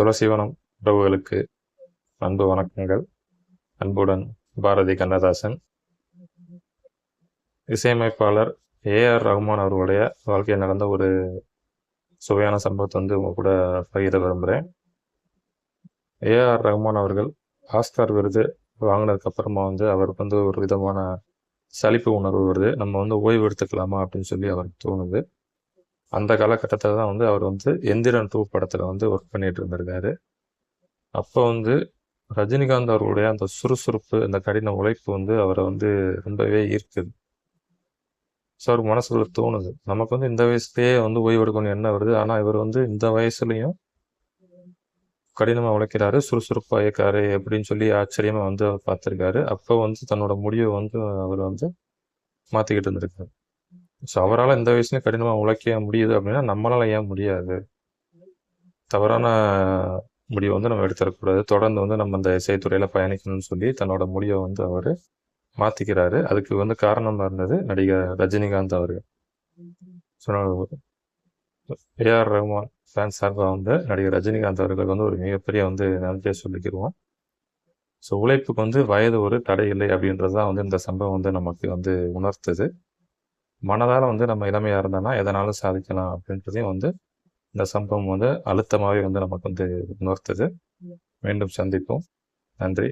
துளசிவனம் உறவுகளுக்கு அன்பு வணக்கங்கள். அன்புடன் பாரதி கண்ணதாசன். இசையமைப்பாளர் ஏஆர் ரஹ்மான் அவர்களுடைய வாழ்க்கையில் நடந்த ஒரு சுவையான சம்பவத்தை உங்க கூட பகிர விரும்புகிறேன். ஏஆர் ரஹ்மான் அவர்கள் ஆஸ்கார் விருது வாங்கினதுக்கு அப்புறமா அவருக்கு ஒரு விதமான சலிப்பு உணர்வு வருது. நம்ம ஓய்வு எடுத்துக்கலாமா அப்படின்னு சொல்லி அவருக்கு தோணுது. அந்த காலகட்டத்தில் தான் அவர் எந்திரன் 2 படத்தில் ஒர்க் பண்ணிட்டு இருந்திருக்காரு. அப்போ ரஜினிகாந்த் அவர்களுடைய அந்த சுறுசுறுப்பு, அந்த கடின உழைப்பு அவரை ரொம்பவே ஈர்க்குது. ஸோ அவர் மனசுக்குள்ள தோணுது, நமக்கு இந்த வயசுலேயே ஓய்வு எடுக்கணும்னு என்ன வருது. ஆனால் இவர் இந்த வயசுலையும் கடினமாக உழைக்கிறாரு, சுறுசுறுப்பாக இருக்காரு அப்படின்னு சொல்லி ஆச்சரியமாக அவர் பார்த்துருக்காரு. அப்போ தன்னோட முடிவை அவர் மாற்றிக்கிட்டு இருந்திருக்காரு. ஸோ அவரால் இந்த வயசுலேயும் கடினமாக உழைக்க முடியுது அப்படின்னா நம்மளால் ஏன் முடியாது? தவறான முடிவை நம்ம எடுத்துடக்கூடாது. தொடர்ந்து நம்ம இந்த இசைத்துறையில் பயணிக்கணும்னு சொல்லி தன்னோட முடிவை அவர் மாற்றிக்கிறாரு. அதுக்கு காரணமாக இருந்தது நடிகர் ரஜினிகாந்த் அவர்கள். ஸோ ஏஆர் ரஹ்மான் ஃபேன்ஸ் சார்பாக நடிகர் ரஜினிகாந்த் அவர்களுக்கு ஒரு மிகப்பெரிய நன்றியை சொல்லிக்கிடுவோம். ஸோ உழைப்புக்கு வயது ஒரு தடை இல்லை அப்படின்றது தான் இந்த சம்பவம் நமக்கு உணர்த்துது. மனதால் நம்ம இளமையாக இருந்தோம்னா எதனாலும் சாதிக்கலாம் அப்படின்றதையும் இந்த சம்பவம் அழுத்தமாகவே நமக்கு உணர்த்துது. மீண்டும் சந்திப்போம். நன்றி.